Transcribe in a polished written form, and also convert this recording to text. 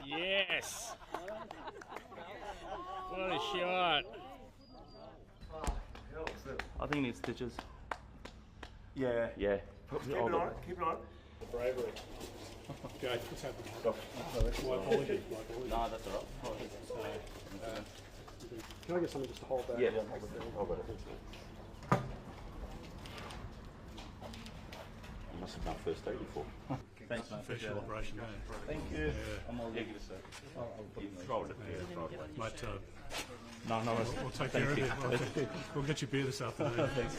Yes! What a shot! I think he needs stitches. Yeah. Yeah. Keep it on. Keep it on. Bravery. Okay, what's happening? No, that's alright. Can I get something just to hold that? Yeah, hold it. You must have done first aid before. Thanks, mate. Professional operation, eh? Thank you. Yeah. I'm all ready to say. Roll it. Yeah, roll it. Mate, No, we'll take care of it. We'll get you beer this afternoon. Thanks.